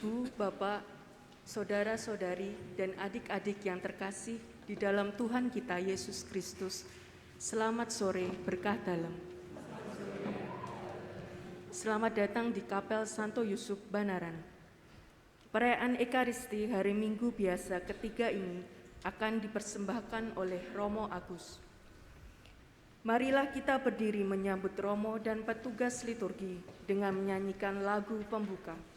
Ibu, Bapak, saudara-saudari, dan adik-adik yang terkasih di dalam Tuhan kita Yesus Kristus, selamat sore berkah dalam. Selamat datang di Kapel Santo Yusuf Banaran. Perayaan Ekaristi hari Minggu biasa ketiga ini akan dipersembahkan oleh Romo Agus. Marilah kita berdiri menyambut Romo dan petugas liturgi dengan menyanyikan lagu pembuka.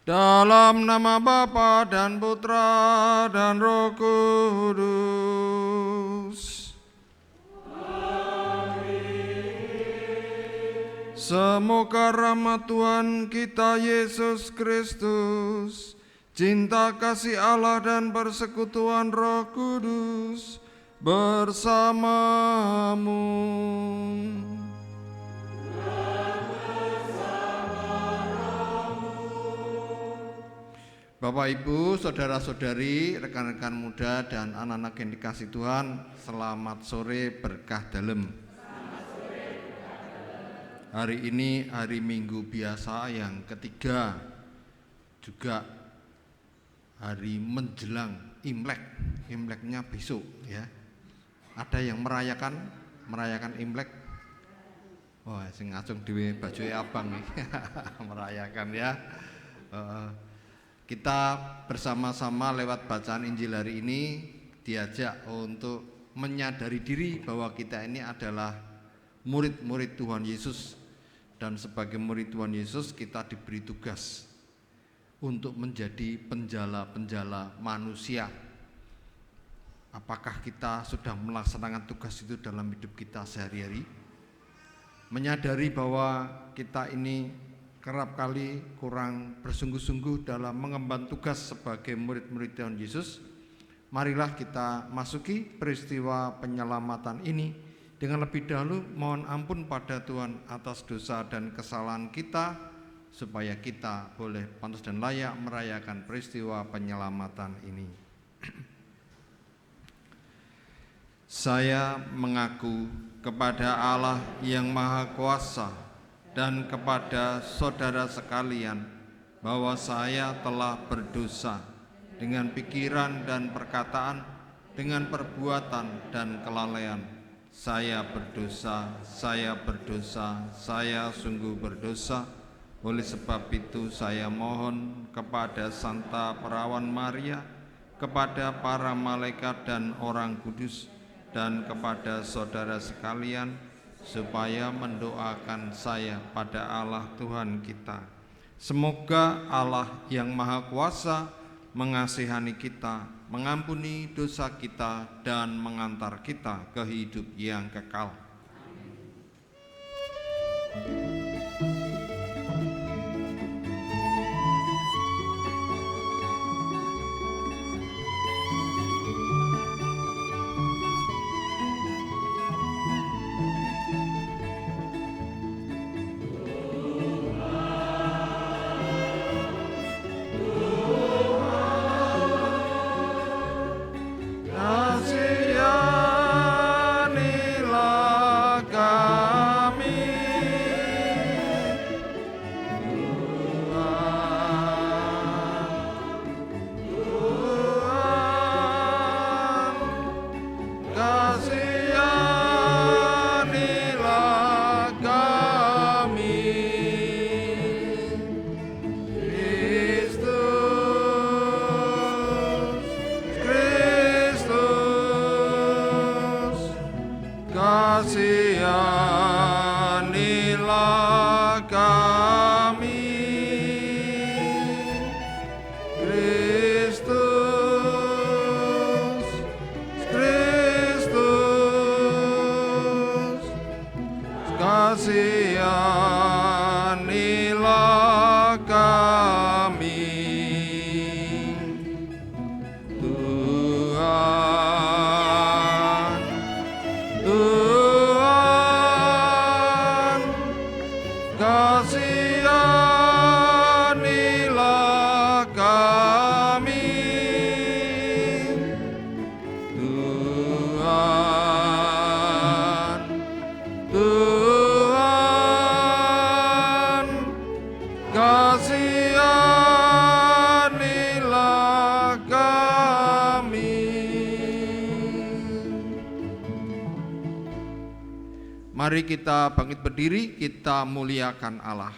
Dalam nama Bapa dan Putra dan Roh Kudus. Amin. Semoga rahmat Tuhan kita Yesus Kristus, cinta kasih Allah dan persekutuan Roh Kudus bersamamu. Bapak, Ibu, saudara-saudari, rekan-rekan muda, dan anak-anak yang dikasih Tuhan, selamat sore berkah dalem. Hari ini hari Minggu biasa yang ketiga, juga hari menjelang Imlek. Imleknya besok ya. Ada yang merayakan Imlek? Wah, sing ngacung dhewe bajuke abang nih. Merayakan ya. Kita bersama-sama lewat bacaan Injil hari ini diajak untuk menyadari diri bahwa kita ini adalah murid-murid Tuhan Yesus, dan sebagai murid Tuhan Yesus kita diberi tugas untuk menjadi penjala-penjala manusia. Apakah kita sudah melaksanakan tugas itu dalam hidup kita sehari-hari? Menyadari bahwa kita ini kerap kali kurang bersungguh-sungguh dalam mengemban tugas sebagai murid-murid Tuhan Yesus. Marilah kita masuki peristiwa penyelamatan ini dengan lebih dahulu mohon ampun pada Tuhan atas dosa dan kesalahan kita, supaya kita boleh pantas dan layak merayakan peristiwa penyelamatan ini. Saya mengaku kepada Allah yang Maha Kuasa dan kepada saudara sekalian bahwa saya telah berdosa dengan pikiran dan perkataan, dengan perbuatan dan kelalaian. Saya berdosa, saya sungguh berdosa. Oleh sebab itu saya mohon kepada Santa Perawan Maria, kepada para malaikat dan orang kudus, dan kepada saudara sekalian, supaya mendoakan saya pada Allah Tuhan kita. Semoga Allah yang Maha Kuasa mengasihani kita, mengampuni dosa kita, dan mengantar kita ke hidup yang kekal. Mari kita bangkit berdiri, kita muliakan Allah.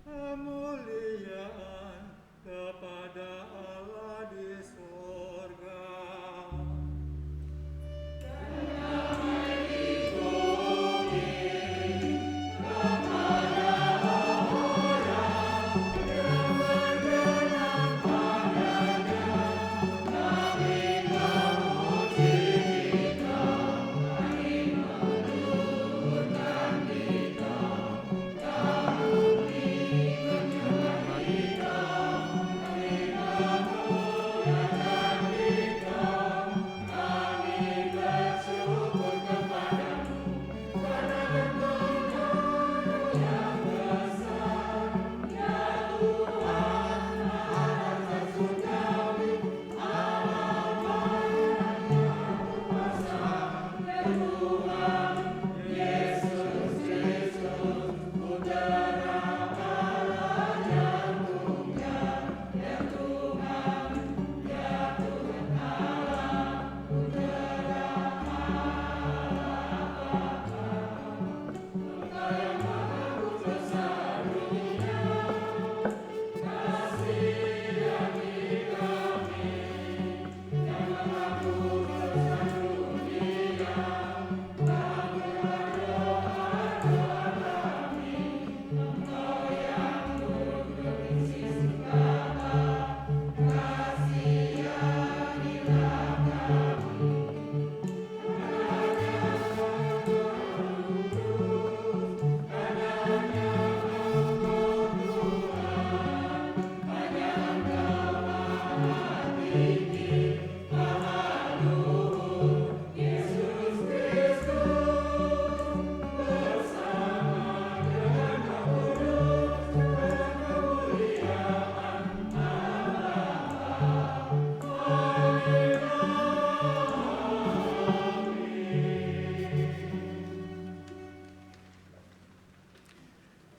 Kemuliaan kepada Allah di surga.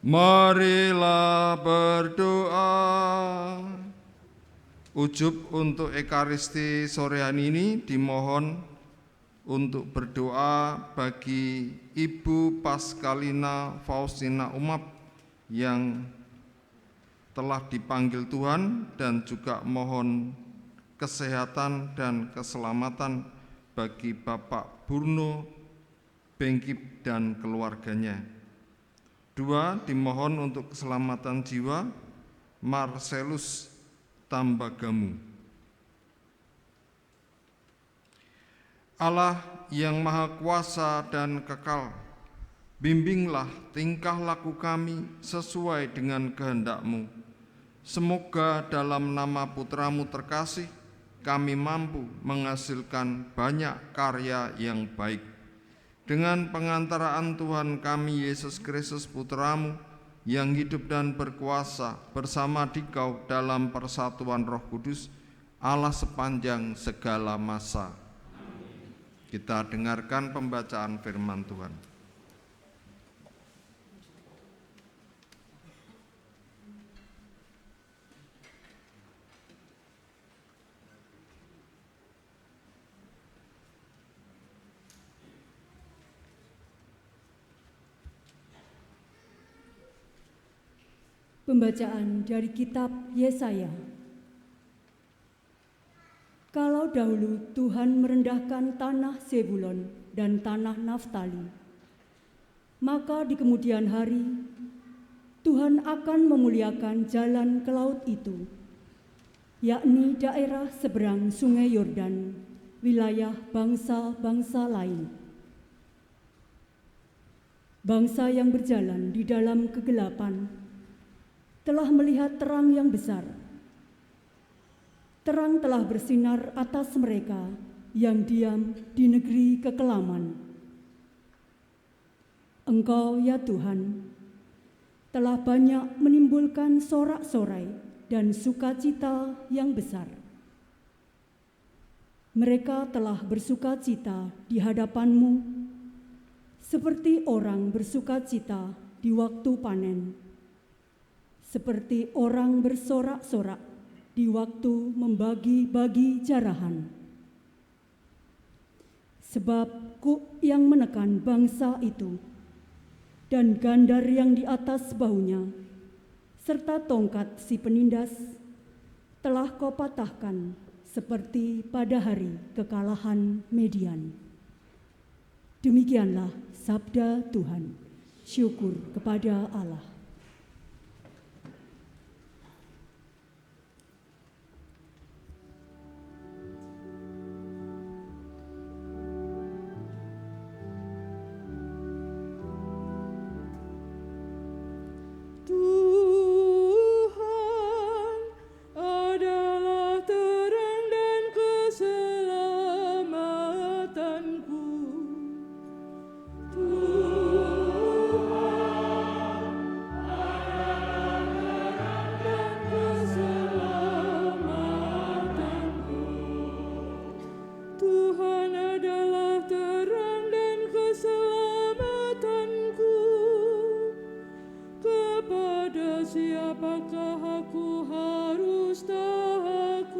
Marilah berdoa. Ujub untuk Ekaristi sore hari ini dimohon untuk berdoa bagi Ibu Paskalina Faustina Umap yang telah dipanggil Tuhan, dan juga mohon kesehatan dan keselamatan bagi Bapak Burno Bengkip dan keluarganya. 2. Dimohon untuk keselamatan jiwa Marcelus Tambagamu. Allah yang Maha Kuasa dan Kekal, bimbinglah tingkah laku kami sesuai dengan kehendak-Mu. Semoga dalam nama Putra-Mu terkasih, kami mampu menghasilkan banyak karya yang baik. Dengan pengantaraan Tuhan kami Yesus Kristus Putra-Mu, yang hidup dan berkuasa bersama Dikau dalam persatuan Roh Kudus, Allah sepanjang segala masa. Kita dengarkan pembacaan firman Tuhan. Pembacaan dari kitab Yesaya. Kalau dahulu Tuhan merendahkan tanah Zebulon dan tanah Naftali, maka di kemudian hari Tuhan akan memuliakan jalan ke laut itu, yakni daerah seberang Sungai Yordan, wilayah bangsa-bangsa lain. Bangsa yang berjalan di dalam kegelapan telah melihat terang yang besar. Terang telah bersinar atas mereka yang diam di negeri kekelaman. Engkau, ya Tuhan, telah banyak menimbulkan sorak-sorai dan sukacita yang besar. Mereka telah bersukacita di hadapan-Mu, seperti orang bersukacita di waktu panen, seperti orang bersorak-sorak di waktu membagi-bagi jarahan. Sebab kuk yang menekan bangsa itu, dan gandar yang di atas bahunya, serta tongkat si penindas, telah kau patahkan seperti pada hari kekalahan Median. Demikianlah sabda Tuhan. Syukur kepada Allah. Tuhan adalah terang dan keselamatanku. Tuhan adalah terang dan keselamatanku. Tuhan adalah terang dan keselamatanku. Kepada siapakah aku harus takut?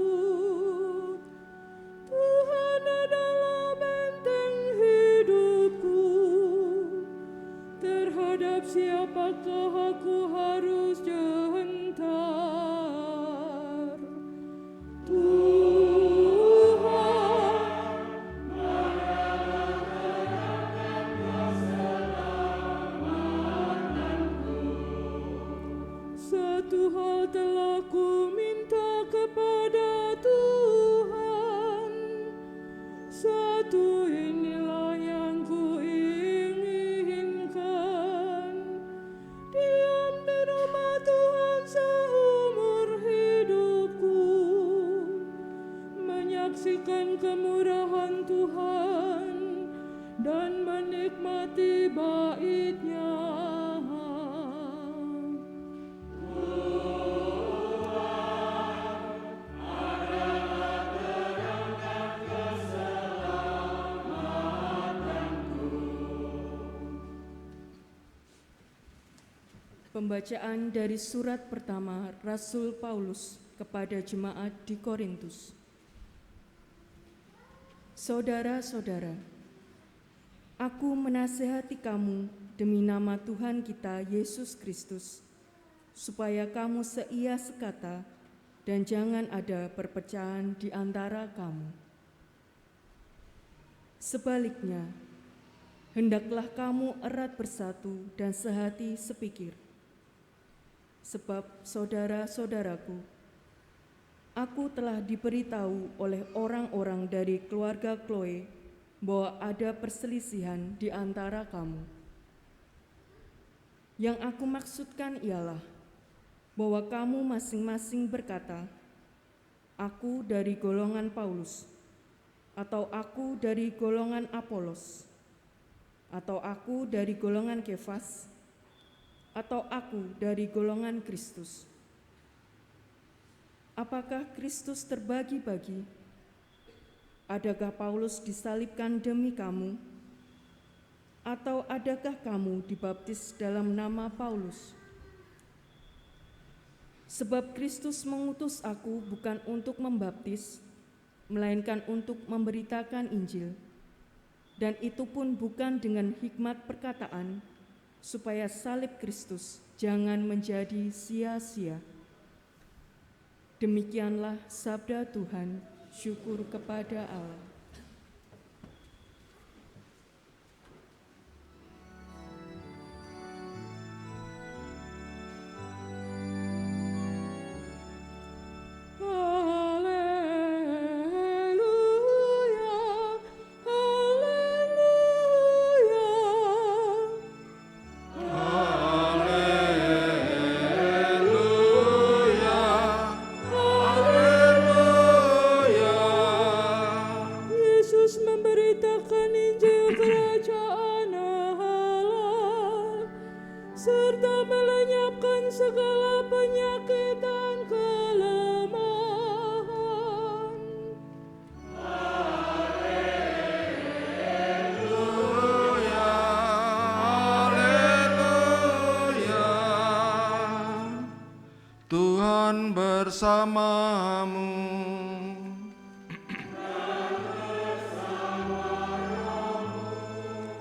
Tuhan adalah benteng hidupku. Terhadap siapakah aku harus gentar? Tuhan adalah terang dan keselamatanku. Satu hal telah ku minta kepada Tuhan, satu inilah yang ku inginkan, diam di rumah Tuhan seumur hidupku, menyaksikan kemurahan Tuhan dan menikmati bait-Nya. Pembacaan dari surat pertama Rasul Paulus kepada jemaat di Korintus. Saudara-saudara, aku menasihati kamu demi nama Tuhan kita Yesus Kristus, supaya kamu seia sekata dan jangan ada perpecahan di antara kamu. Sebaliknya, hendaklah kamu erat bersatu dan sehati sepikir. Sebab saudara-saudaraku, aku telah diberitahu oleh orang-orang dari keluarga Chloe bahwa ada perselisihan di antara kamu. Yang aku maksudkan ialah bahwa kamu masing-masing berkata, aku dari golongan Paulus, atau aku dari golongan Apolos, atau aku dari golongan Kefas, atau aku dari golongan Kristus. Apakah Kristus terbagi-bagi? Adakah Paulus disalibkan demi kamu? Atau adakah kamu dibaptis dalam nama Paulus? Sebab Kristus mengutus aku bukan untuk membaptis, melainkan untuk memberitakan Injil, dan itu pun bukan dengan hikmat perkataan, supaya salib Kristus jangan menjadi sia-sia. Demikianlah sabda Tuhan, syukur kepada Allah. Tuhan bersamamu.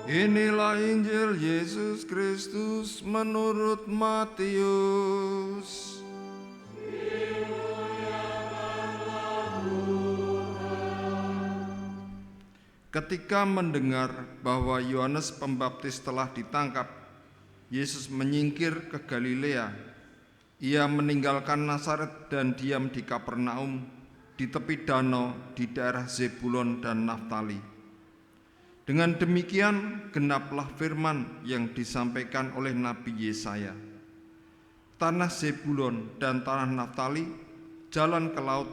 Inilah Injil Yesus Kristus menurut Matius. Ketika mendengar bahwa Yohanes Pembaptis telah ditangkap, Yesus menyingkir ke Galilea. Ia meninggalkan Nazaret dan diam di Kapernaum, di tepi danau di daerah Zebulon dan Naftali. Dengan demikian genaplah firman yang disampaikan oleh Nabi Yesaya. Tanah Zebulon dan tanah Naftali, jalan ke laut,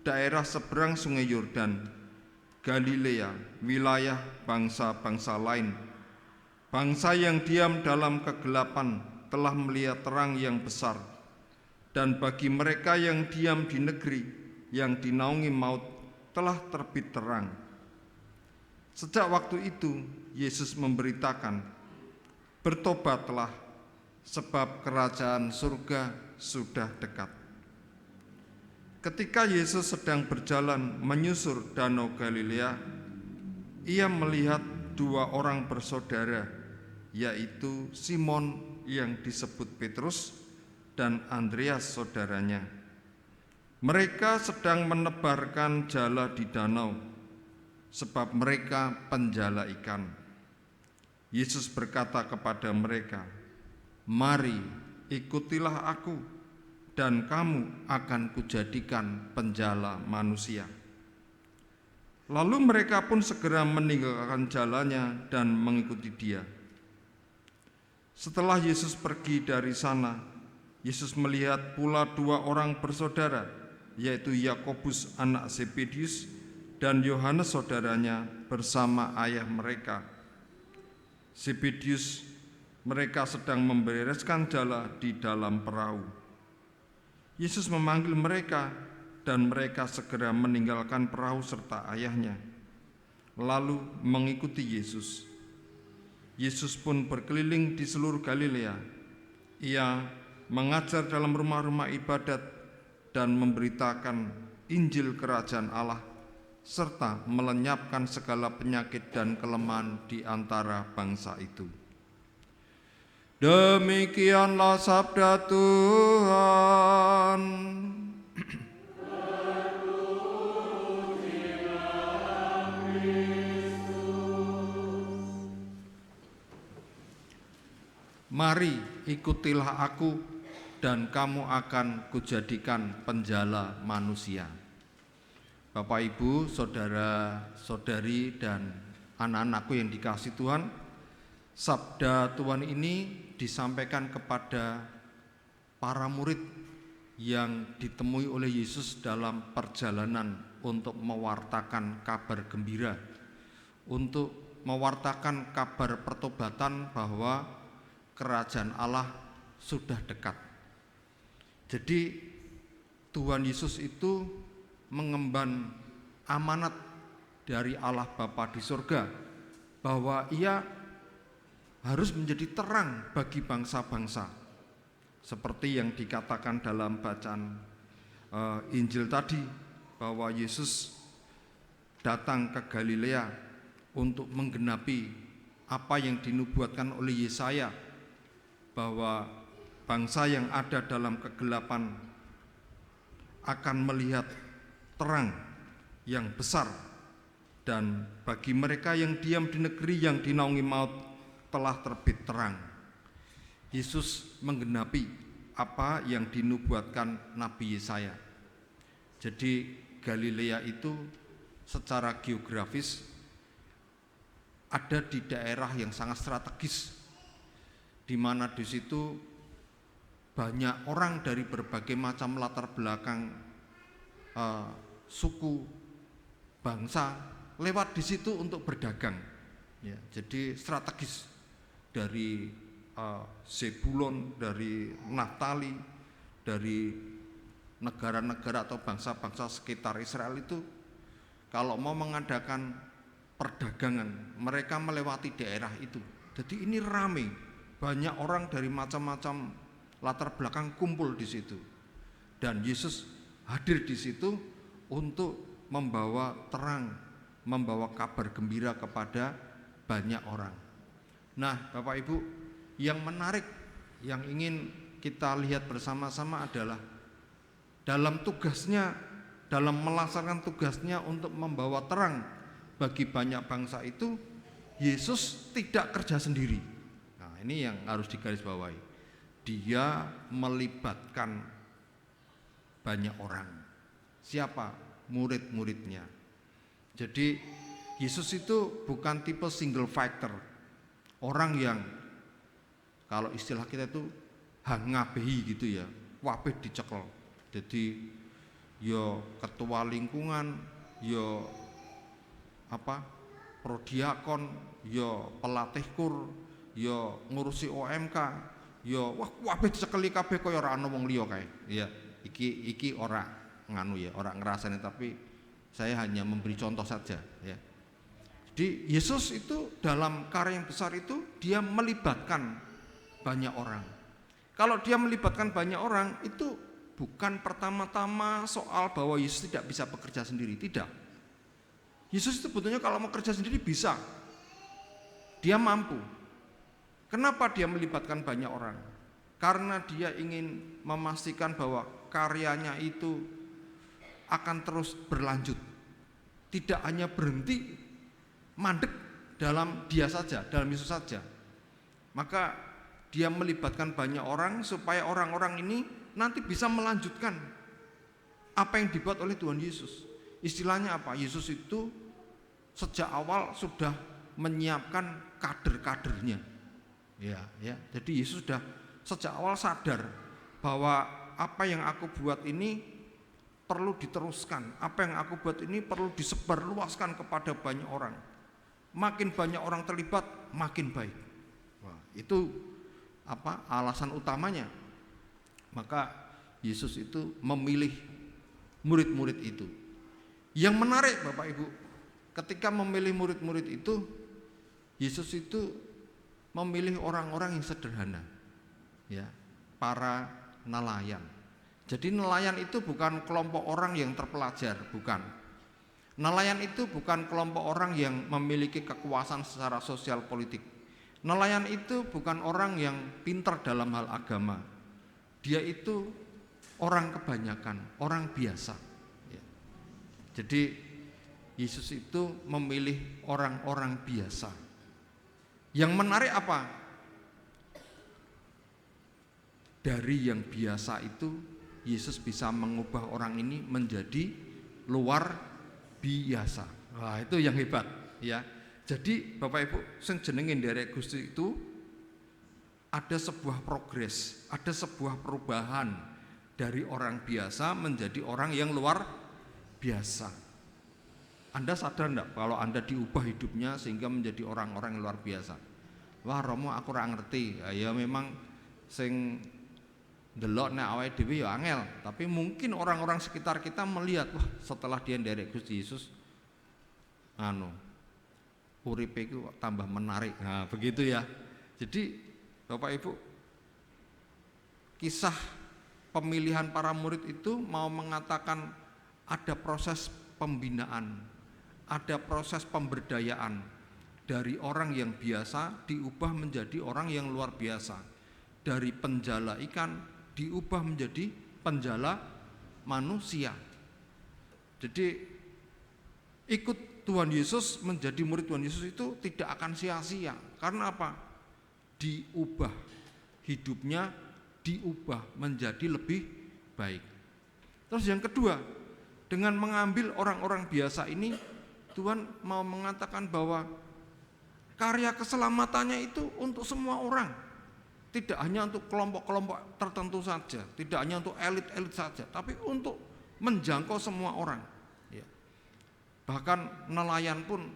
daerah seberang sungai Yordan, Galilea, wilayah bangsa-bangsa lain. Bangsa yang diam dalam kegelapan telah melihat terang yang besar, dan bagi mereka yang diam di negeri yang dinaungi maut telah terbit terang. Sejak waktu itu Yesus memberitakan, "Bertobatlah, sebab kerajaan surga sudah dekat." Ketika Yesus sedang berjalan menyusur danau Galilea, ia melihat dua orang bersaudara, yaitu Simon yang disebut Petrus dan Andreas saudaranya. Mereka sedang menebarkan jala di danau, sebab mereka penjala ikan. Yesus berkata kepada mereka, "Mari, ikutilah aku, dan kamu akan kujadikan penjala manusia." Lalu mereka pun segera meninggalkan jalannya dan mengikuti dia. Setelah Yesus pergi dari sana, Yesus melihat pula dua orang bersaudara, yaitu Yakobus anak Zebedius dan Yohanes saudaranya bersama ayah mereka. Zebedius, mereka sedang membereskan jala di dalam perahu. Yesus memanggil mereka dan mereka segera meninggalkan perahu serta ayahnya, lalu mengikuti Yesus. Yesus pun berkeliling di seluruh Galilea. Ia mengajar dalam rumah-rumah ibadat dan memberitakan Injil Kerajaan Allah, serta melenyapkan segala penyakit dan kelemahan di antara bangsa itu. Demikianlah sabda Tuhan. Mari ikutilah aku, dan kamu akan kujadikan penjala manusia. Bapak, Ibu, saudara-saudari, dan anak-anakku yang dikasihi Tuhan, sabda Tuhan ini disampaikan kepada para murid yang ditemui oleh Yesus dalam perjalanan untuk mewartakan kabar gembira, untuk mewartakan kabar pertobatan bahwa kerajaan Allah sudah dekat. Jadi Tuhan Yesus itu mengemban amanat dari Allah Bapa di surga bahwa Ia harus menjadi terang bagi bangsa-bangsa, seperti yang dikatakan dalam bacaan Injil tadi, bahwa Yesus datang ke Galilea untuk menggenapi apa yang dinubuatkan oleh Yesaya, bahwa bangsa yang ada dalam kegelapan akan melihat terang yang besar, dan bagi mereka yang diam di negeri yang dinaungi maut telah terbit terang. Yesus menggenapi apa yang dinubuatkan Nabi Yesaya. Jadi Galilea itu secara geografis ada di daerah yang sangat strategis, di mana di situ banyak orang dari berbagai macam latar belakang suku, bangsa lewat di situ untuk berdagang. Ya, jadi strategis dari Zebulon, dari Naftali, dari negara-negara atau bangsa-bangsa sekitar Israel itu kalau mau mengadakan perdagangan, mereka melewati daerah itu. Jadi ini ramai, banyak orang dari macam-macam latar belakang kumpul di situ. dan Yesus hadir di situ untuk membawa terang, membawa kabar gembira kepada banyak orang. Nah, Bapak Ibu, yang menarik yang ingin kita lihat bersama-sama adalah dalam tugasnya, dalam melaksanakan tugasnya untuk membawa terang bagi banyak bangsa itu, Yesus tidak kerja sendiri. Nah, ini yang harus digarisbawahi. Dia melibatkan banyak orang. Siapa? Murid-muridnya. Jadi Yesus itu bukan tipe single fighter, orang yang kalau istilah kita itu hangabehi gitu ya, wabeh dicekel. Jadi yo ketua lingkungan, yo prodiakon, yo pelatih kur, yo ngurusi OMK, yo wabeh dicekeli kabeh kaya ora ana wong liya kae. Ya, iki ora nganu ya, ora ngrasani, tapi saya hanya memberi contoh saja ya. Jadi Yesus itu dalam karya yang besar itu dia melibatkan banyak orang. Kalau dia melibatkan banyak orang itu bukan pertama-tama soal bahwa Yesus tidak bisa bekerja sendiri, tidak. Yesus itu sebetulnya kalau mau kerja sendiri bisa. Dia mampu. Kenapa dia melibatkan banyak orang? Karena dia ingin memastikan bahwa karyanya itu akan terus berlanjut. Tidak hanya berhenti mandek dalam dia saja, dalam Yesus saja. Maka dia melibatkan banyak orang supaya orang-orang ini nanti bisa melanjutkan apa yang dibuat oleh Tuhan Yesus. Istilahnya apa? Yesus itu sejak awal sudah menyiapkan kader-kadernya. Ya. Jadi Yesus sudah sejak awal sadar bahwa apa yang aku buat ini perlu diteruskan. Apa yang aku buat ini perlu disebarluaskan kepada banyak orang. Makin banyak orang terlibat, makin baik. Wah, itu alasan utamanya. Maka Yesus itu memilih murid-murid itu. Yang menarik Bapak Ibu, ketika memilih murid-murid itu, Yesus itu memilih orang-orang yang sederhana, ya, para nelayan. Jadi nelayan itu bukan kelompok orang yang terpelajar, bukan. Nelayan itu bukan kelompok orang yang memiliki kekuasaan secara sosial politik. Nelayan itu bukan orang yang pintar dalam hal agama. Dia itu orang kebanyakan, orang biasa. Ya. Jadi Yesus itu memilih orang-orang biasa. Yang menarik apa? Dari yang biasa itu Yesus bisa mengubah orang ini menjadi luar biasa. Wah, itu yang hebat ya. Jadi Bapak Ibu sing jenenge nderek Gusti itu ada sebuah progres, ada sebuah perubahan dari orang biasa menjadi orang yang luar biasa. Anda sadar enggak kalau Anda diubah hidupnya sehingga menjadi orang-orang yang luar biasa? Wah, Romo aku ora ngerti. Ya memang sing delok nek awake dhewe ya angel, tapi mungkin orang-orang sekitar kita melihat, wah setelah dia nderek Gusti Yesus uripe iku tambah menarik. Nah, begitu ya. Jadi Bapak Ibu, kisah pemilihan para murid itu mau mengatakan ada proses pembinaan, ada proses pemberdayaan dari orang yang biasa diubah menjadi orang yang luar biasa, dari penjala ikan diubah menjadi penjala manusia. Jadi ikut Tuhan Yesus, menjadi murid Tuhan Yesus itu tidak akan sia-sia. Karena apa? Diubah hidupnya, diubah menjadi lebih baik. Terus yang kedua, dengan mengambil orang-orang biasa ini, Tuhan mau mengatakan bahwa karya keselamatannya itu untuk semua orang. Tidak hanya untuk kelompok-kelompok tertentu saja, tidak hanya untuk elit-elit saja, tapi untuk menjangkau semua orang. Ya. Bahkan nelayan pun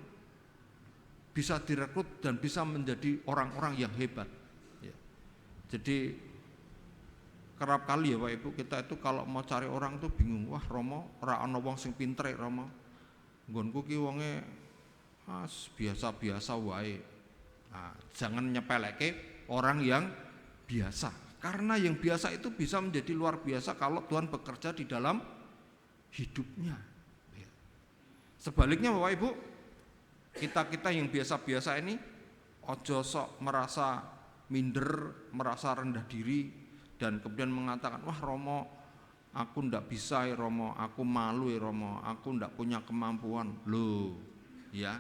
bisa direkrut dan bisa menjadi orang-orang yang hebat. Ya. Jadi kerap kali ya Pak Ibu, kita itu kalau mau cari orang tuh bingung. Wah Romo, ora ana wong sing pinter Romo. Nggonku ki wonge biasa-biasa wae. Nah, jangan nyepeleke orang yang biasa, Karena yang biasa itu bisa menjadi luar biasa kalau Tuhan bekerja di dalam hidupnya. Sebaliknya Bapak Ibu, kita yang biasa-biasa ini ojo sok merasa minder, merasa rendah diri, dan kemudian mengatakan, wah Romo, aku ndak bisa ya Romo, aku malu ya Romo, aku ndak punya kemampuan. Loh, ya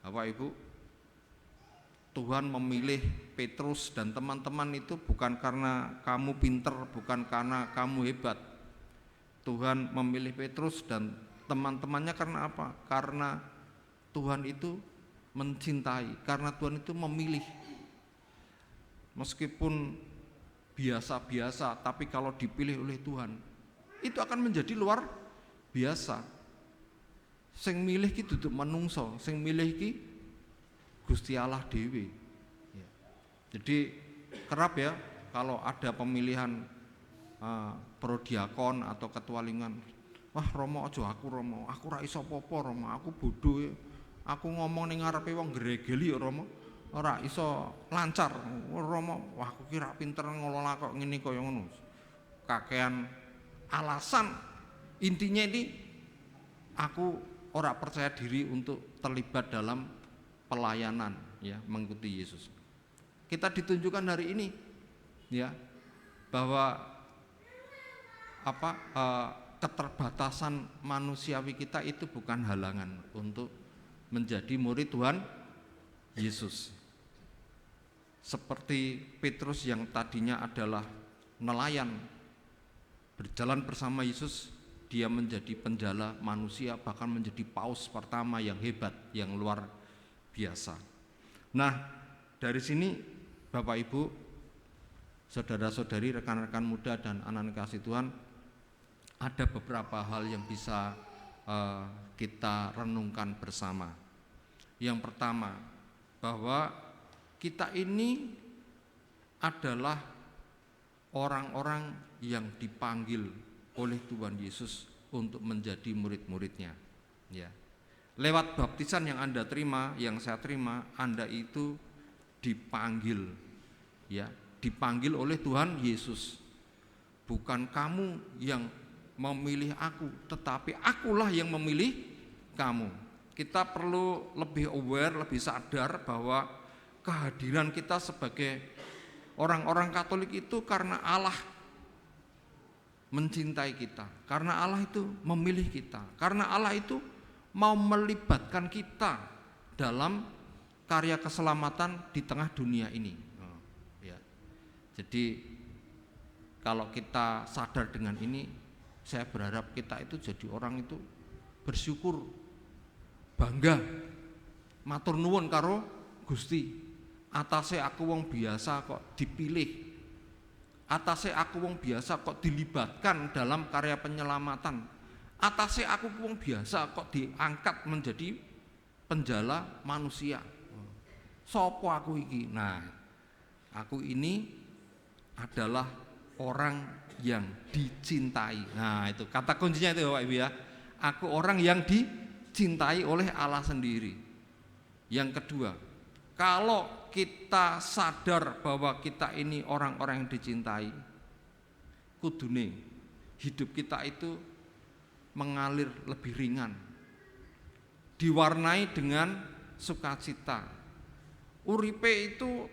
Bapak Ibu, Tuhan memilih Petrus dan teman-teman itu bukan karena kamu pinter, bukan karena kamu hebat. Tuhan memilih Petrus dan teman-temannya karena apa? Karena Tuhan itu mencintai, karena Tuhan itu memilih. Meskipun biasa-biasa, tapi kalau dipilih oleh Tuhan, itu akan menjadi luar biasa. Sing milih ki duduk menungso, sing milih ki Gusti Allah dewi. Jadi kerap ya kalau ada pemilihan prodiakon atau ketualingan, wah Romo aja aku Romo, aku ra iso apa-apa Romo, aku bodoh ya. Aku ngomong ning ngarepe wong gregeli ya Romo, ora iso lancar Romo, wah aku kira pinter ngelola kok ngene kaya ngono. Kakean alasan, intinya ini aku ora percaya diri untuk terlibat dalam pelayanan ya, mengikuti Yesus. Kita ditunjukkan hari ini ya bahwa keterbatasan manusiawi kita itu bukan halangan untuk menjadi murid Tuhan Yesus. Seperti Petrus yang tadinya adalah nelayan, berjalan bersama Yesus, dia menjadi penjala manusia, bahkan menjadi paus pertama yang hebat, yang luar biasa. Nah, dari sini Bapak Ibu, saudara-saudari, rekan-rekan muda dan anak-anak kasih Tuhan, ada beberapa hal yang bisa kita renungkan bersama. Yang pertama, bahwa kita ini adalah orang-orang yang dipanggil oleh Tuhan Yesus untuk menjadi murid-muridnya. Ya. Lewat baptisan yang Anda terima, yang saya terima, Anda itu dipanggil, ya, dipanggil oleh Tuhan Yesus. Bukan kamu yang memilih aku, tetapi akulah yang memilih kamu. Kita perlu lebih aware, lebih sadar bahwa kehadiran kita sebagai orang-orang Katolik itu karena Allah mencintai kita, karena Allah itu memilih kita, karena Allah itu mau melibatkan kita dalam karya keselamatan di tengah dunia ini. Ya. Jadi kalau kita sadar dengan ini, saya berharap kita itu jadi orang itu bersyukur, bangga, matur nuwun karo Gusti. Atase aku wong biasa kok dipilih, atase aku wong biasa kok dilibatkan dalam karya penyelamatan, atase aku wong biasa kok diangkat menjadi penjala manusia. Sopo aku iki? Nah, aku ini adalah orang yang dicintai. Nah, itu kata kuncinya itu Bapak Ibu ya. Aku orang yang dicintai oleh Allah sendiri. Yang kedua, kalau kita sadar bahwa kita ini orang-orang yang dicintai, kudune hidup kita itu mengalir lebih ringan, diwarnai dengan sukacita. Uripe itu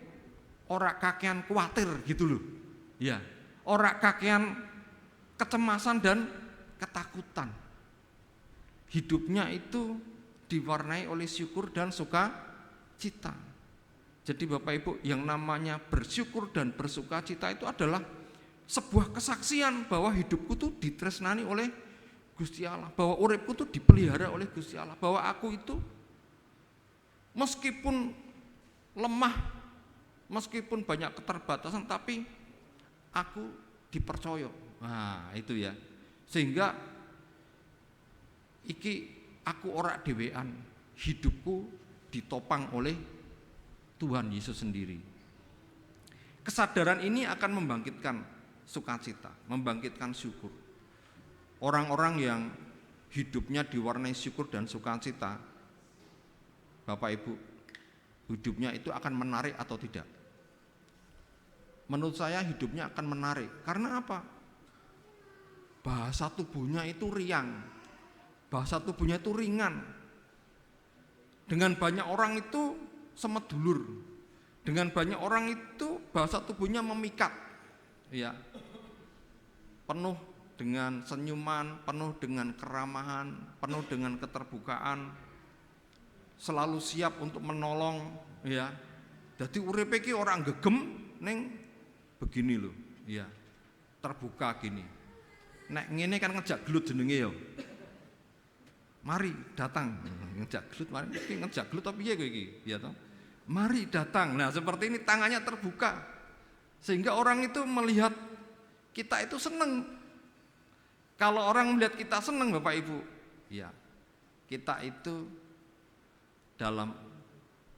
ora kakean kuatir gitu loh. Ya, ora kakean kecemasan dan ketakutan. Hidupnya itu diwarnai oleh syukur dan sukacita. Jadi Bapak Ibu, yang namanya bersyukur dan bersukacita itu adalah sebuah kesaksian bahwa hidupku itu ditresnani oleh Gusti Allah, bahwa uripku itu dipelihara oleh Gusti Allah, bahwa aku itu meskipun lemah, meskipun banyak keterbatasan, tapi aku dipercaya. Nah, itu ya. Sehingga iki aku ora dhewean, hidupku ditopang oleh Tuhan Yesus sendiri. Kesadaran ini akan membangkitkan sukacita, membangkitkan syukur. Orang-orang yang hidupnya diwarnai syukur dan sukacita, Bapak Ibu, hidupnya itu akan menarik atau tidak? menurut saya hidupnya akan menarik. Karena apa? Bahasa tubuhnya itu riang, bahasa tubuhnya itu ringan. Dengan banyak orang itu semedulur, dengan banyak orang itu bahasa tubuhnya memikat, ya, penuh dengan senyuman, penuh dengan keramahan, penuh dengan keterbukaan, selalu siap untuk menolong, ya. Jadi uripe iki orang gegem ning begini loh, ya, terbuka gini. Nek ngene kan ngejak gelut jenenge ya. Mari datang, ngejak gelut, mari iki ngejak gelut tapi piye kowe iki, ya toh? Mari datang. Nah, seperti ini tangannya terbuka. Sehingga orang itu melihat kita itu senang. Kalau orang melihat kita senang Bapak Ibu, ya, kita itu dalam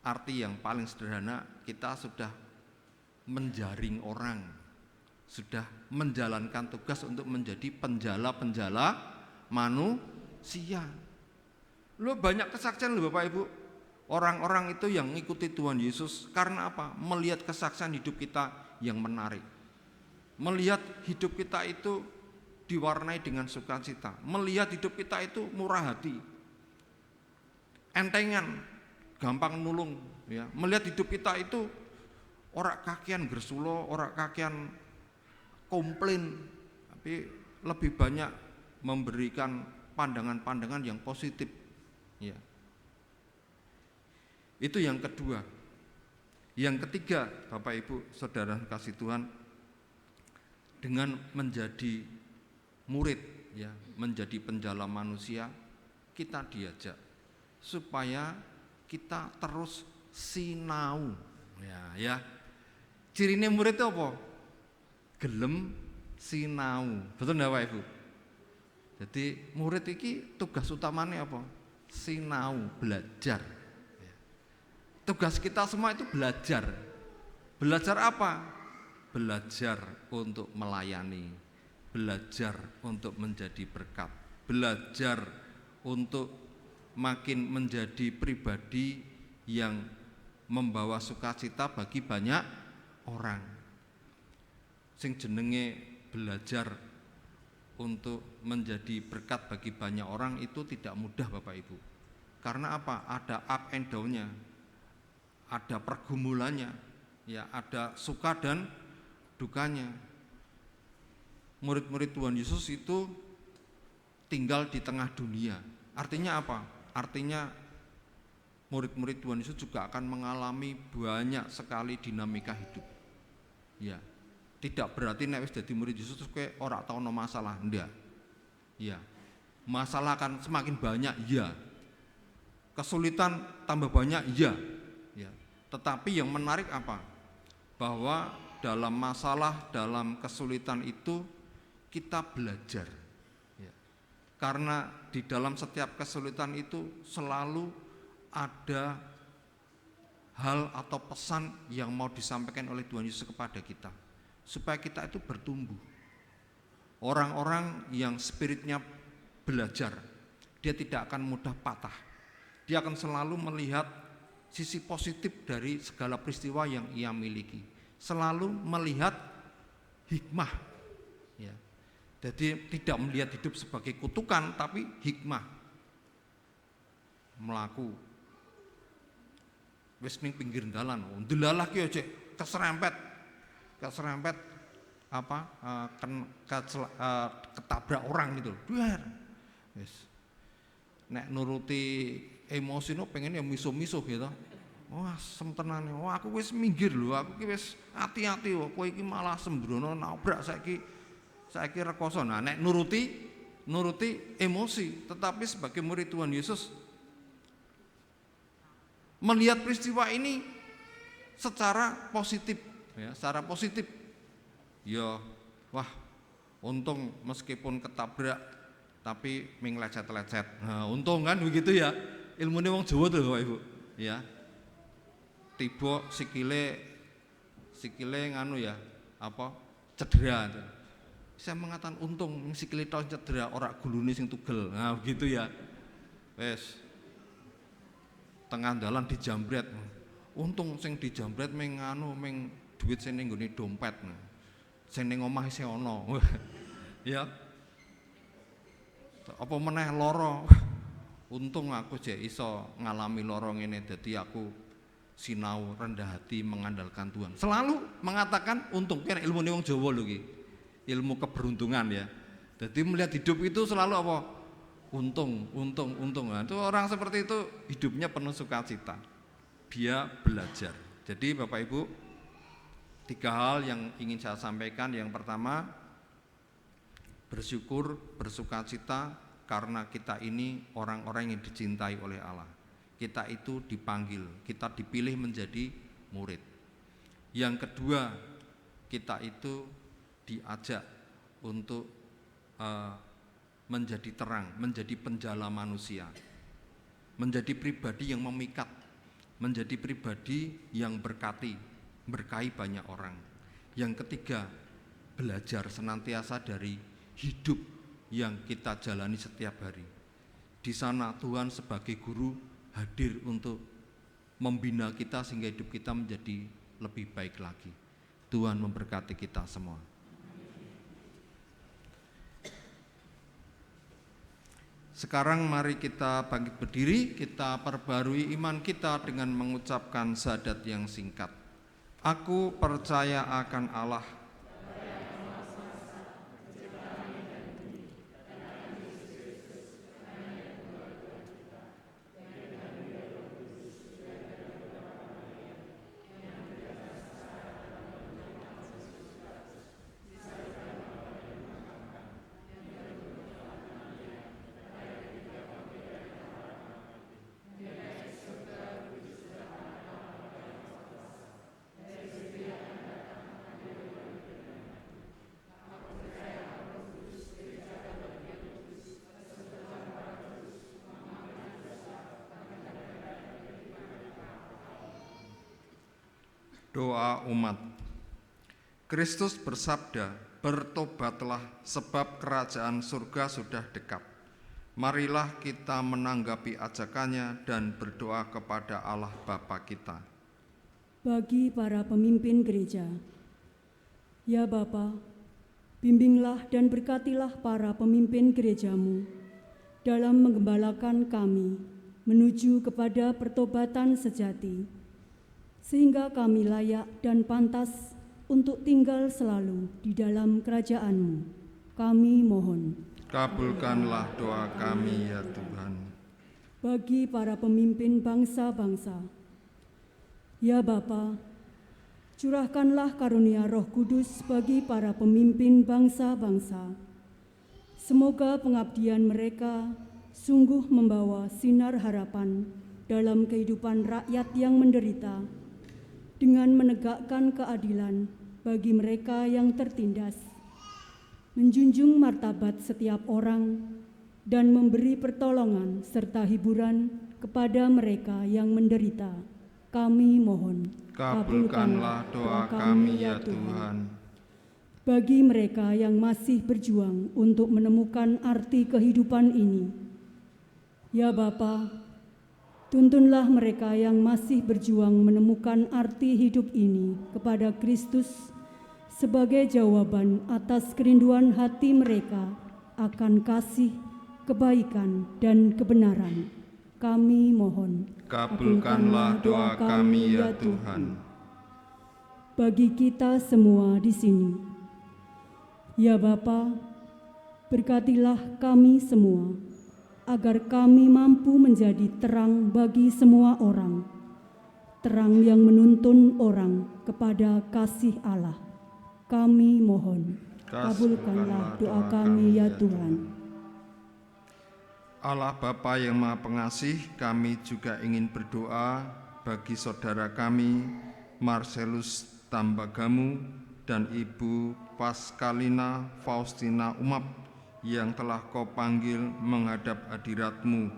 arti yang paling sederhana, kita sudah menjaring orang, sudah menjalankan tugas untuk menjadi penjala-penjala manusia. Lo banyak kesaksian lo Bapak Ibu, orang-orang itu yang mengikuti Tuhan Yesus karena apa? Melihat kesaksian hidup kita yang menarik, melihat hidup kita itu diwarnai dengan sukacita, melihat hidup kita itu murah hati, entengan, gampang nulung, ya. Melihat hidup kita itu ora kakian gersulo, ora kakian komplain, tapi lebih banyak memberikan pandangan-pandangan yang positif, ya. Itu yang kedua. Yang ketiga, Bapak Ibu, Saudara kasih Tuhan, dengan menjadi murid, ya, menjadi penjala manusia, kita diajak supaya kita terus sinau, ya. Cirine murid itu apa? Gelem sinau. Betul enggak Bapak Ibu? Jadi murid iki tugas utamanya apa? Sinau, belajar. Tugas kita semua itu belajar. Belajar apa? Belajar untuk melayani, belajar untuk menjadi berkat, belajar untuk makin menjadi pribadi yang membawa sukacita bagi banyak orang. Sing jenenge belajar untuk menjadi berkat bagi banyak orang itu tidak mudah Bapak Ibu. Karena apa? Ada up and down-nya, ada pergumulannya, ya, ada suka dan dukanya. Murid-murid Tuhan Yesus itu tinggal di tengah dunia. Artinya apa? Artinya murid-murid Tuhan Yesus juga akan mengalami banyak sekali dinamika hidup. Ya, tidak berarti nek wis dadi murid Yesus terus kowe ora tau ono masalah, ndak. Ya. Masalah akan semakin banyak, ya. Kesulitan tambah banyak, ya. Ya. Tetapi yang menarik apa? Bahwa dalam masalah, dalam kesulitan itu kita belajar. Ya. Karena di dalam setiap kesulitan itu selalu ada hal atau pesan yang mau disampaikan oleh Tuhan Yesus kepada kita, supaya kita itu bertumbuh. Orang-orang yang spiritnya belajar, dia tidak akan mudah patah. Dia akan selalu melihat sisi positif dari segala peristiwa yang ia miliki, selalu melihat hikmah, ya. Jadi tidak melihat hidup sebagai kutukan, tapi hikmah. Melaku wis ning pinggir dalan, ndelalah ki ojek keserempet apa ketabrak orang gitu. Duar. Wis. Nek nuruti emosi no pengen ya misuh-misuh gitu. Wah, semtenane. Wah, aku wis minggir lho, aku ki wis ati-ati kok kowe iki malah sembrono nabrak saiki rekoso. Nah, nek nuruti emosi, tetapi sebagai murid Tuhan Yesus melihat peristiwa ini secara positif, ya, secara positif. Ya, wah, untung meskipun ketabrak tapi ming lecet-lecet. Nah, untung kan begitu ya. Ilmune wong Jawa tuh Bapak Ibu, ya. Tiba sikile nganu ya, apa? Cedera. Saya mengatakan untung sikile tok cedera, ora gulune sing tugel. Nah, begitu ya. Wes. Tengah dalan dijambret. Untung sing dijambret ming duit sing ning nggone dompet. Sing ning omah isih ana. Ya. Apa meneh lara. Untung aku jek iso ngalami lara ngene, dadi aku sinau rendah hati mengandalkan Tuhan. Selalu mengatakan untung, kira ilmune wong Jawa lho iki. Ilmu keberuntungan ya. Jadi melihat hidup itu selalu apa? Untung. Nah, itu orang seperti itu hidupnya penuh sukacita. Dia belajar. Jadi Bapak Ibu, 3 hal yang ingin saya sampaikan. Yang pertama, bersyukur, bersukacita karena kita ini orang-orang yang dicintai oleh Allah. Kita itu dipanggil, kita dipilih menjadi murid. Yang kedua, kita itu diajak untuk menjadi terang, menjadi penjala manusia, menjadi pribadi yang memikat, menjadi pribadi yang berkahi banyak orang. Yang ketiga, belajar senantiasa dari hidup yang kita jalani setiap hari. Di sana Tuhan sebagai guru hadir untuk membina kita sehingga hidup kita menjadi lebih baik lagi. Tuhan memberkati kita semua. Sekarang mari kita bangkit berdiri, kita perbarui iman kita dengan mengucapkan syahadat yang singkat. Aku percaya akan Allah, doa umat. Kristus bersabda, bertobatlah sebab kerajaan surga sudah dekat. Marilah kita menanggapi ajakannya dan berdoa kepada Allah Bapa kita. Bagi para pemimpin gereja, ya Bapa, bimbinglah dan berkatilah para pemimpin gerejamu dalam menggembalakan kami menuju kepada pertobatan sejati, sehingga kami layak dan pantas untuk tinggal selalu di dalam kerajaan-Mu. Kami mohon. Kabulkanlah doa kami ya Tuhan. Bagi para pemimpin bangsa-bangsa, ya Bapa, curahkanlah karunia Roh Kudus bagi para pemimpin bangsa-bangsa. Semoga pengabdian mereka sungguh membawa sinar harapan dalam kehidupan rakyat yang menderita, dengan menegakkan keadilan bagi mereka yang tertindas, menjunjung martabat setiap orang, dan memberi pertolongan serta hiburan kepada mereka yang menderita. Kami mohon. Kabulkanlah doa kami ya Tuhan. Bagi mereka yang masih berjuang untuk menemukan arti kehidupan ini, ya Bapa, tuntunlah mereka yang masih berjuang menemukan arti hidup ini kepada Kristus sebagai jawaban atas kerinduan hati mereka akan kasih, kebaikan, dan kebenaran. Kami mohon. Kabulkanlah doa kami ya Tuhan. Bagi kita semua di sini, ya Bapa, berkatilah kami semua, agar kami mampu menjadi terang bagi semua orang, terang yang menuntun orang kepada kasih Allah. Kami mohon, kabulkanlah doa kami ya Tuhan. Allah Bapa yang Maha Pengasih, kami juga ingin berdoa bagi saudara kami Marcelus Tambagamu dan Ibu Paskalina Faustina Umap yang telah Kau panggil menghadap hadirat-Mu.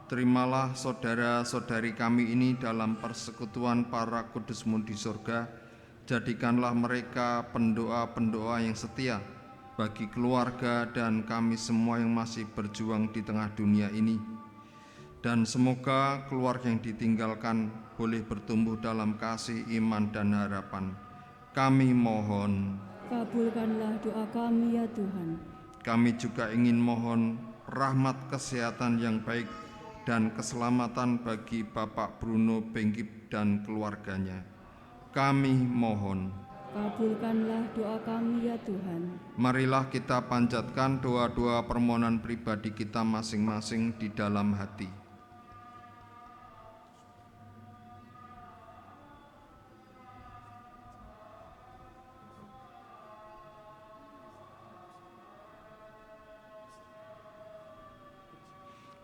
Terimalah saudara-saudari kami ini dalam persekutuan para kudus-Mu di surga. Jadikanlah mereka pendoa-pendoa yang setia bagi keluarga dan kami semua yang masih berjuang di tengah dunia ini. Dan semoga keluarga yang ditinggalkan boleh bertumbuh dalam kasih, iman, dan harapan. kami mohon. Kabulkanlah doa kami ya Tuhan. Kami juga ingin mohon rahmat kesehatan yang baik dan keselamatan bagi Bapak Bruno Bengkip dan keluarganya. Kami mohon. Kabulkanlah doa kami ya Tuhan. Marilah kita panjatkan doa-doa permohonan pribadi kita masing-masing di dalam hati.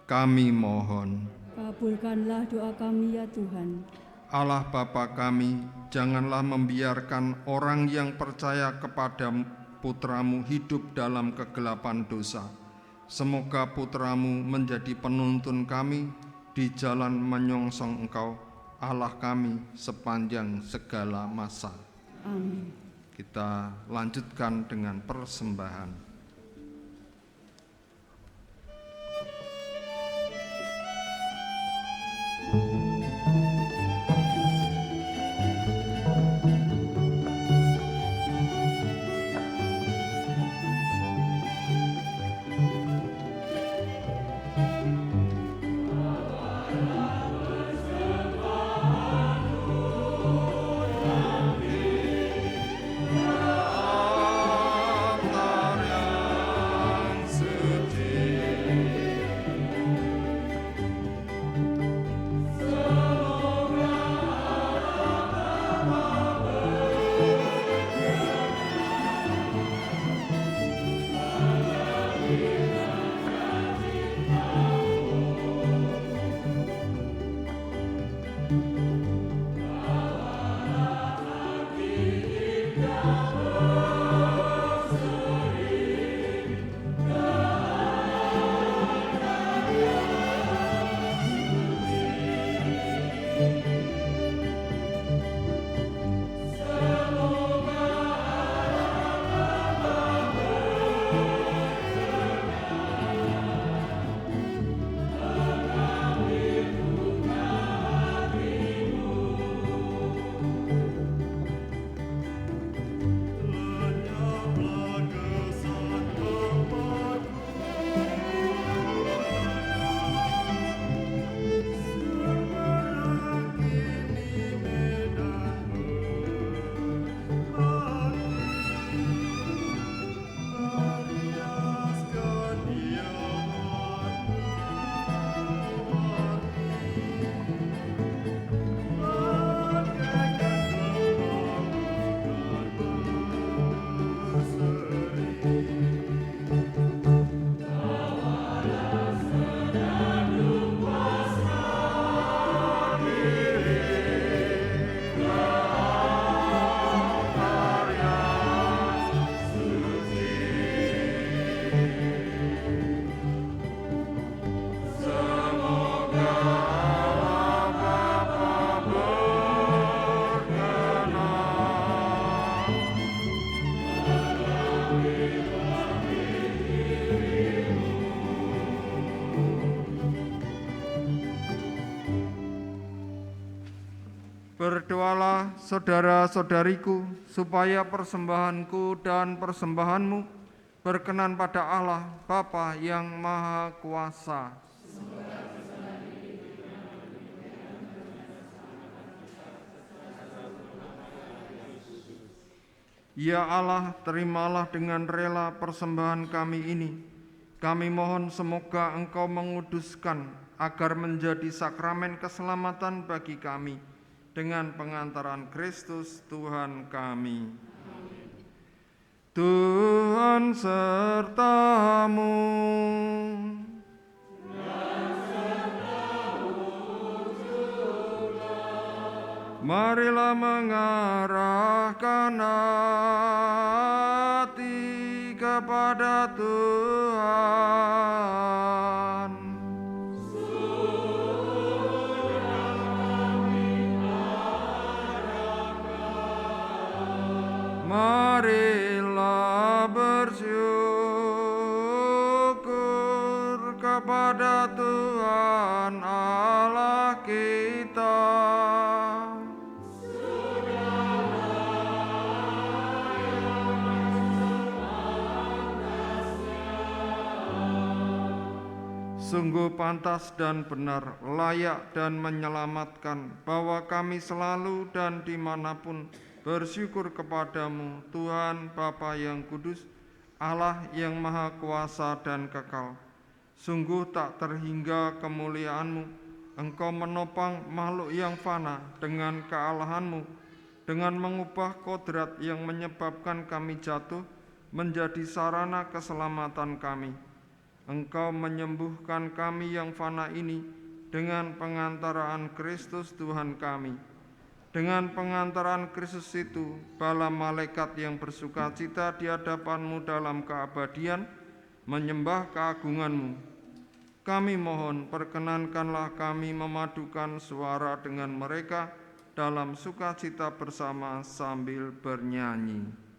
Kami mohon. Kabulkanlah doa kami ya Tuhan. Allah Bapa kami, janganlah membiarkan orang yang percaya kepada Putramu hidup dalam kegelapan dosa. Semoga Putramu menjadi penuntun kami di jalan menyongsong Engkau, Allah kami sepanjang segala masa. Amin. Kita lanjutkan dengan persembahan. Berdoalah saudara-saudariku, supaya persembahanku dan persembahanmu berkenan pada Allah Bapa yang Maha Kuasa. Ya Allah, terimalah dengan rela persembahan kami ini. Kami mohon semoga Engkau menguduskan agar menjadi sakramen keselamatan bagi kami, dengan pengantaran Kristus Tuhan kami. Tuhan sertamu. Marilah mengarahkan hati kepada Tuhan. Marilah bersyukur kepada Tuhan Allah kita. Sungguh pantas dan benar, layak dan menyelamatkan, bahwa kami selalu dan dimanapun bersyukur kepadamu, Tuhan Bapa yang kudus, Allah yang maha kuasa dan kekal. Sungguh tak terhingga kemuliaan-Mu. Engkau menopang makhluk yang fana dengan kealahan-Mu, dengan mengubah kodrat yang menyebabkan kami jatuh menjadi sarana keselamatan kami. Engkau menyembuhkan kami yang fana ini dengan pengantaraan Kristus Tuhan kami. Dengan pengantaran Kristus itu, bala malaikat yang bersukacita di hadapan-Mu dalam keabadian menyembah keagungan-Mu. Kami mohon, perkenankanlah kami memadukan suara dengan mereka dalam sukacita bersama sambil bernyanyi.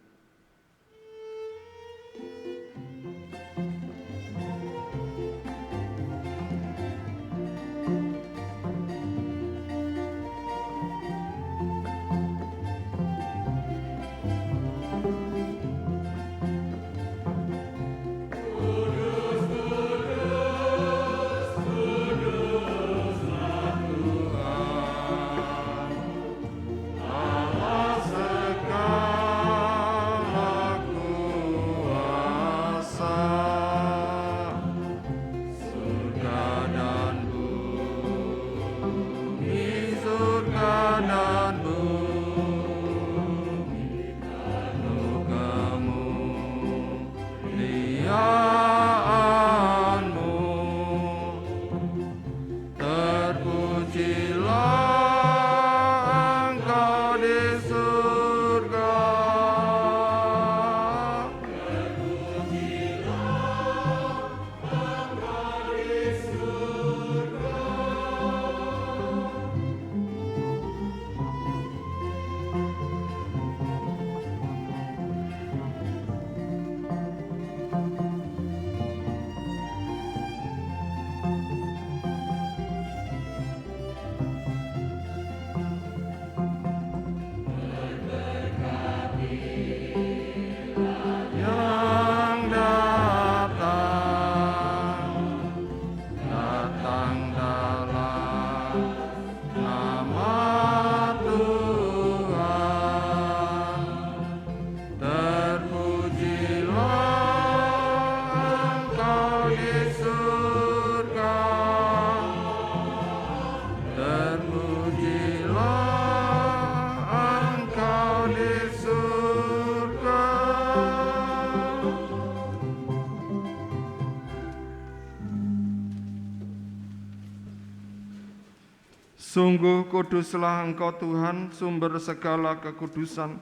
Sungguh kuduslah Engkau Tuhan, sumber segala kekudusan.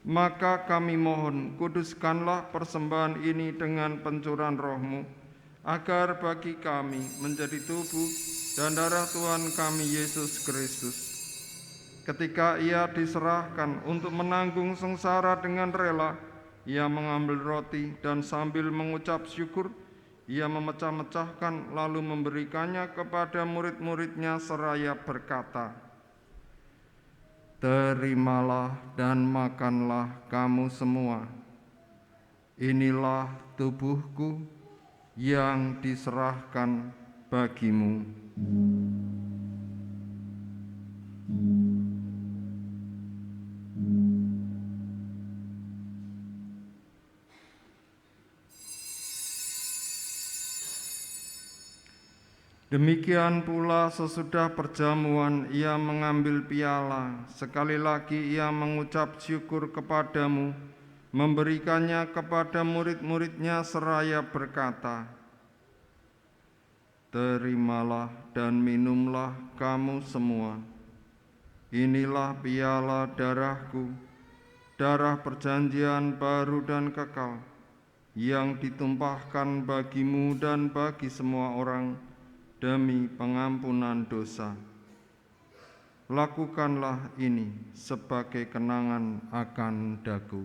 Maka kami mohon, kuduskanlah persembahan ini dengan pencurahan Roh-Mu, agar bagi kami menjadi tubuh dan darah Tuhan kami Yesus Kristus. Ketika Ia diserahkan untuk menanggung sengsara dengan rela, Ia mengambil roti dan sambil mengucap syukur, Ia memecah-mecahkan lalu memberikannya kepada murid-murid-Nya seraya berkata, "Terimalah dan makanlah kamu semua. Inilah tubuhku yang diserahkan bagimu." Demikian pula sesudah perjamuan Ia mengambil piala, sekali lagi Ia mengucap syukur kepadamu, memberikannya kepada murid-murid-Nya seraya berkata, "Terimalah dan minumlah kamu semua. Inilah piala darah-Ku, darah perjanjian baru dan kekal, yang ditumpahkan bagimu dan bagi semua orang demi pengampunan dosa. Lakukanlah ini sebagai kenangan akan daku."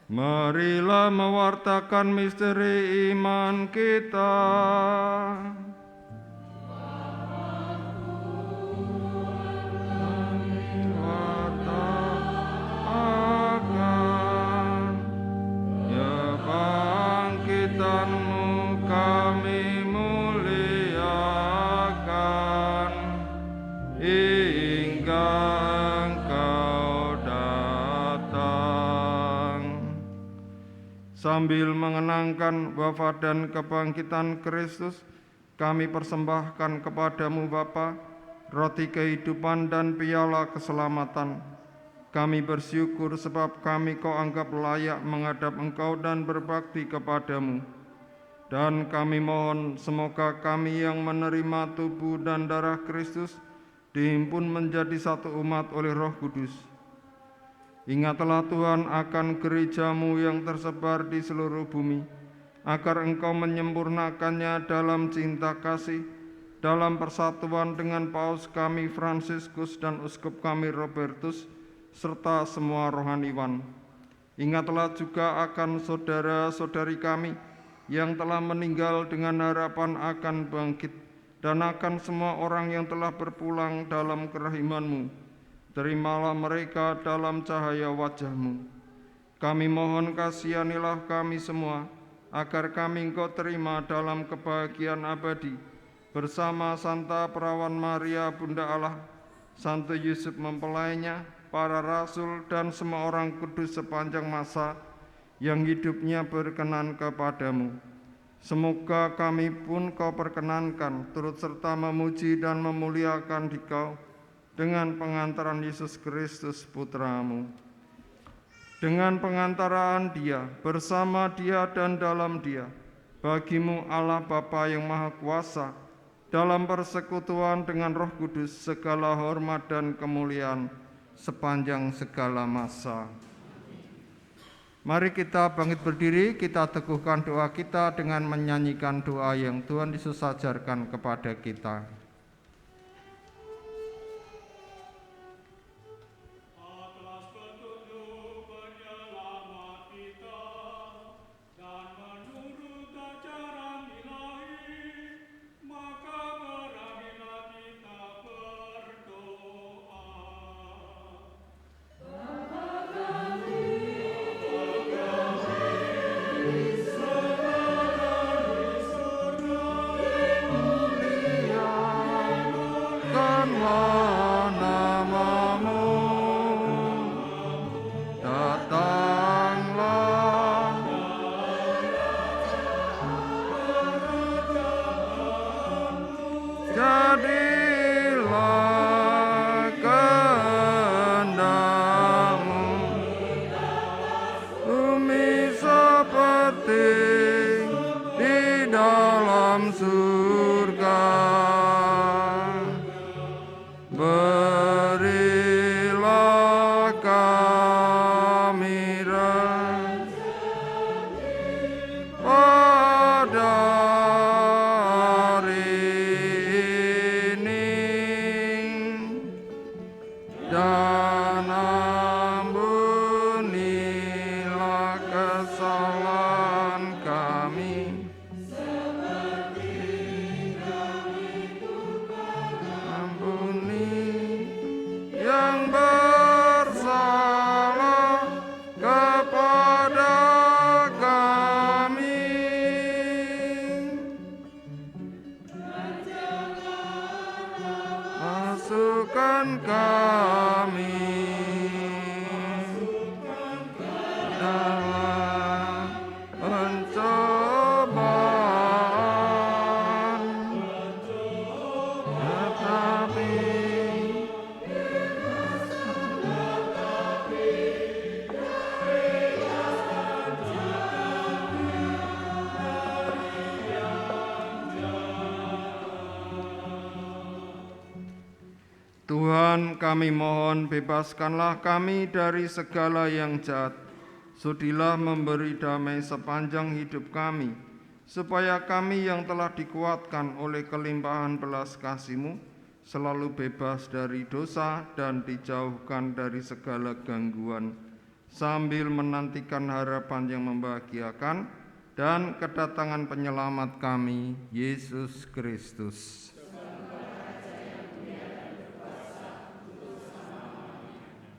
Marilah mewartakan misteri iman kita. Wartakan ya bangkitan-Mu kami muliakan hingga Engkau datang. Sambil mengenangkan wafat dan kebangkitan Kristus, kami persembahkan kepadamu Bapa, roti kehidupan dan piala keselamatan. Kami bersyukur sebab kami Kau anggap layak menghadap Engkau dan berbakti kepadamu. Dan kami mohon semoga kami yang menerima tubuh dan darah Kristus dihimpun menjadi satu umat oleh Roh Kudus. Ingatlah Tuhan akan gereja-Mu yang tersebar di seluruh bumi, agar Engkau menyempurnakannya dalam cinta kasih, dalam persatuan dengan Paus kami Fransiskus dan Uskup kami Robertus, serta semua rohaniwan. Ingatlah juga akan saudara-saudari kami yang telah meninggal dengan harapan akan bangkit, dan akan semua orang yang telah berpulang dalam kerahiman-Mu. Terimalah mereka dalam cahaya wajah-Mu. Kami mohon kasihanilah kami semua, agar kami Engkau terima dalam kebahagiaan abadi, bersama Santa Perawan Maria Bunda Allah, Santo Yusuf mempelainya, para rasul dan semua orang kudus sepanjang masa yang hidupnya berkenan kepadamu. Semoga kami pun Kau perkenankan turut serta memuji dan memuliakan Dikau dengan pengantaran Yesus Kristus Putra-Mu. Dengan pengantaraan Dia, bersama Dia dan dalam Dia, bagi-Mu Allah Bapa yang Maha Kuasa, dalam persekutuan dengan Roh Kudus, segala hormat dan kemuliaan sepanjang segala masa. Mari kita bangkit berdiri, kita teguhkan doa kita dengan menyanyikan doa yang Tuhan Yesus ajarkan kepada kita. Tuhan, kami mohon bebaskanlah kami dari segala yang jahat. Sudilah memberi damai sepanjang hidup kami, supaya kami yang telah dikuatkan oleh kelimpahan belas kasih-Mu selalu bebas dari dosa dan dijauhkan dari segala gangguan, sambil menantikan harapan yang membahagiakan dan kedatangan penyelamat kami, Yesus Kristus.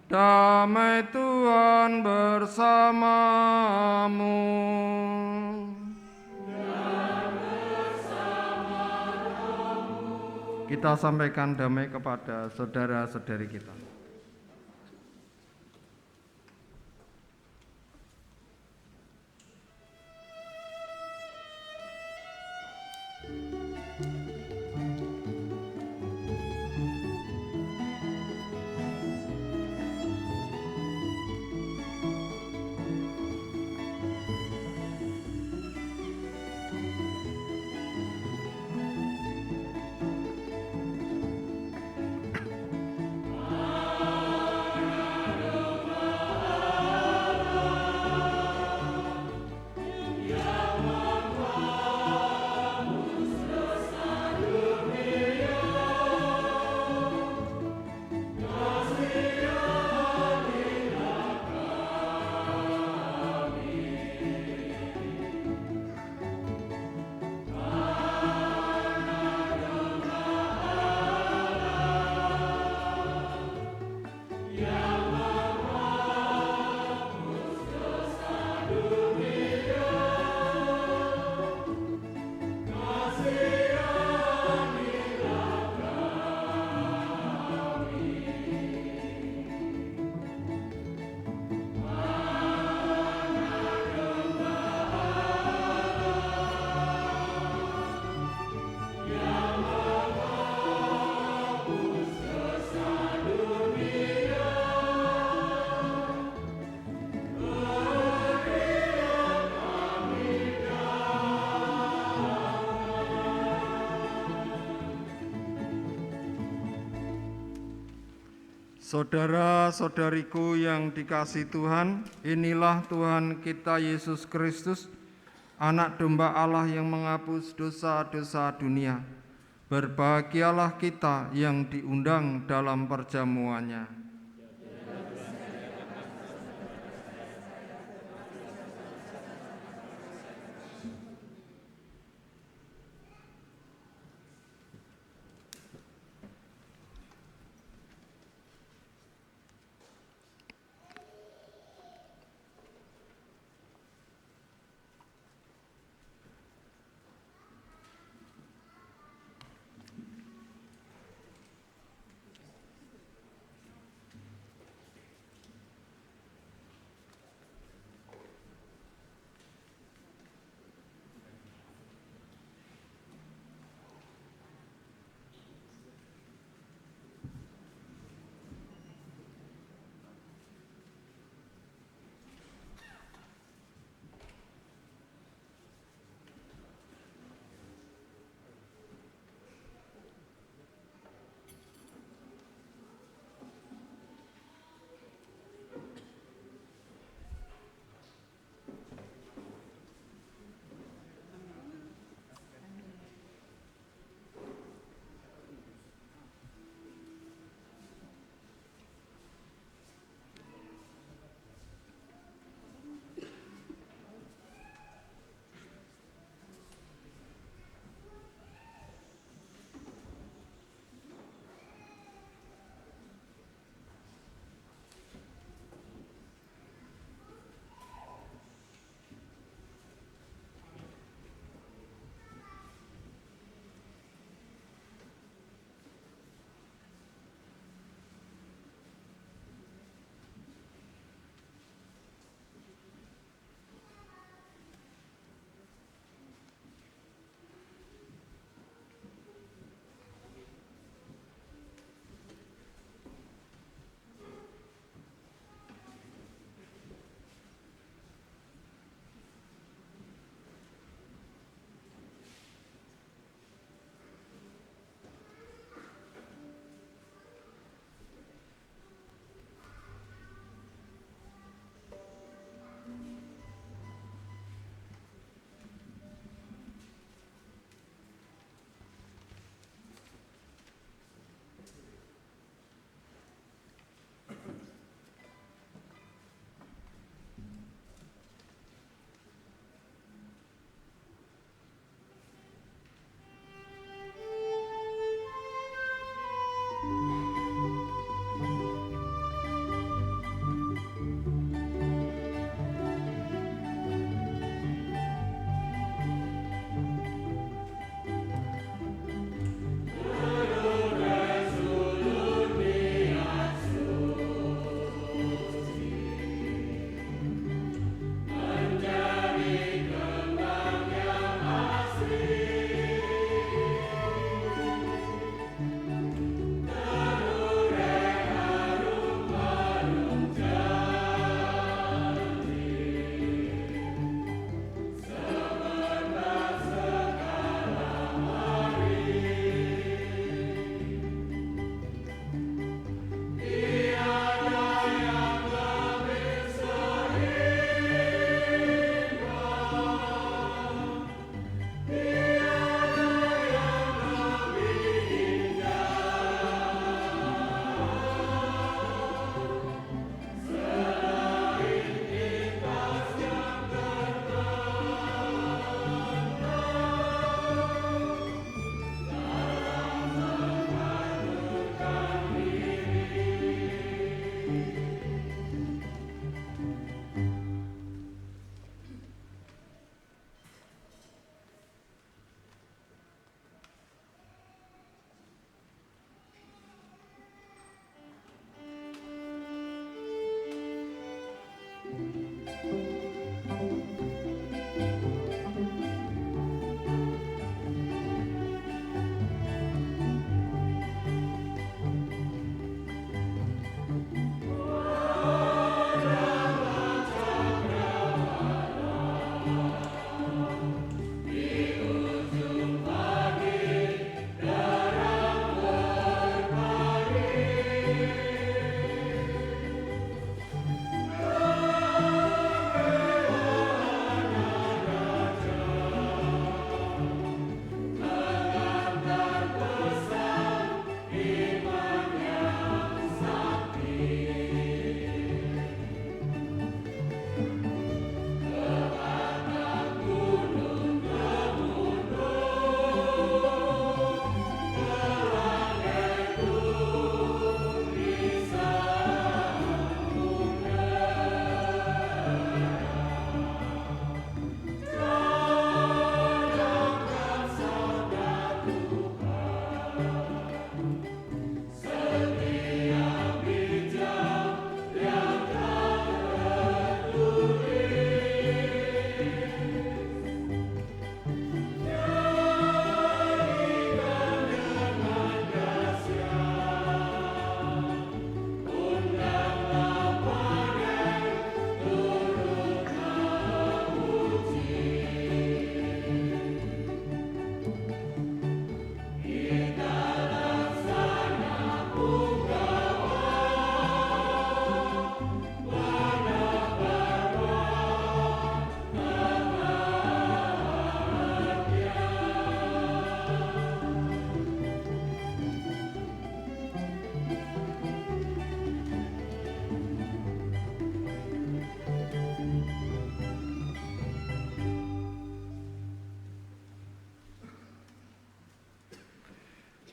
Damai Tuhan bersamamu. Kita sampaikan damai kepada saudara-saudari kita. Saudara-saudariku yang dikasihi Tuhan, inilah Tuhan kita Yesus Kristus, Anak Domba Allah yang menghapus dosa-dosa dunia. Berbahagialah kita yang diundang dalam perjamuannya.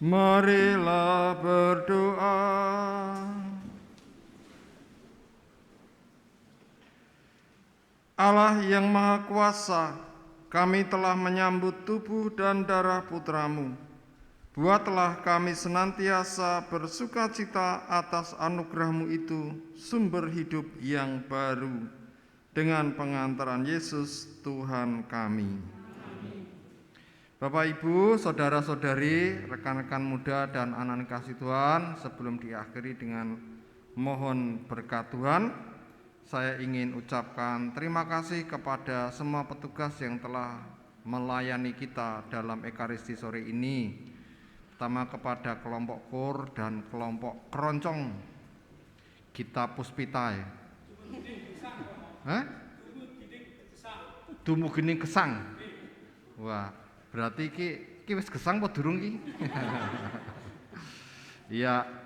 Marilah berdoa. Allah yang Maha Kuasa, kami telah menyambut tubuh dan darah Putra-Mu. Buatlah kami senantiasa bersukacita atas anugerah-Mu itu, sumber hidup yang baru, dengan pengantaran Yesus Tuhan kami. Bapak, Ibu, saudara-saudari, rekan-rekan muda dan anak-anak kasih Tuhan, sebelum diakhiri dengan mohon berkat Tuhan, saya ingin ucapkan terima kasih kepada semua petugas yang telah melayani kita dalam Ekaristi sore ini, pertama kepada kelompok KUR dan kelompok keroncong Gita Puspita. Dumugining Gesang. Wah, berarti ki wis gesang apa durung ki? Iya.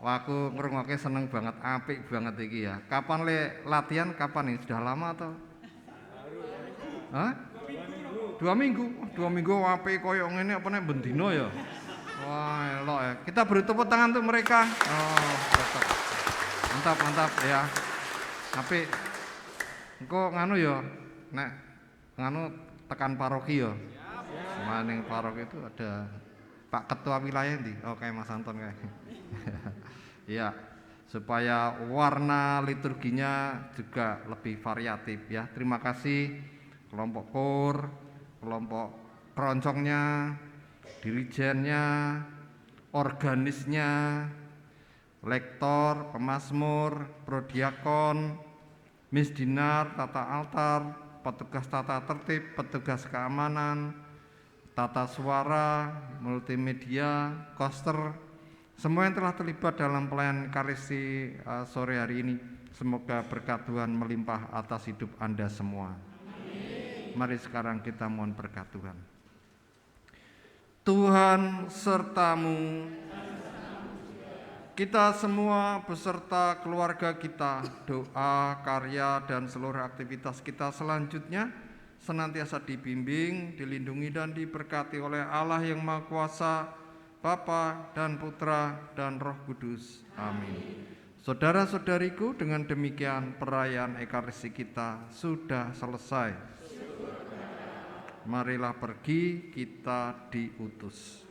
Aku ngrungokke seneng banget, apik banget iki ya. Kapan latihan kapan ini? Sudah lama atau? Hah? 2 minggu. 2 minggu apik koyo ngene apa nek bendino ya. Wah, elok ya. Kita beri tepuk tangan untuk mereka. Oh, mantap. Mantap ya. Apik. Engko nganu ya, nek nganu tekan paroki ya. Maning paroki itu ada Pak Ketua Wilayah ndi? Oh, kayak Mas Anton kayak. Ya, supaya warna liturginya juga lebih variatif ya. Terima kasih kelompok KUR, kelompok keroncongnya, dirijennya, organisnya, lektor, pemazmur, prodiakon, misdinar, tata altar, petugas tata tertib, petugas keamanan, tata suara, multimedia, koster, semua yang telah terlibat dalam pelayanan Ekaristi sore hari ini. Semoga berkat Tuhan melimpah atas hidup Anda semua. Amin. Mari sekarang kita mohon berkat Tuhan. Tuhan sertamu. Kita semua beserta keluarga kita, doa, karya, dan seluruh aktivitas kita selanjutnya senantiasa dibimbing, dilindungi, dan diberkati oleh Allah yang Maha Kuasa, Bapa dan Putra dan Roh Kudus. Amin. Saudara-saudariku, dengan demikian perayaan Ekaristi kita sudah selesai. Marilah pergi, kita diutus.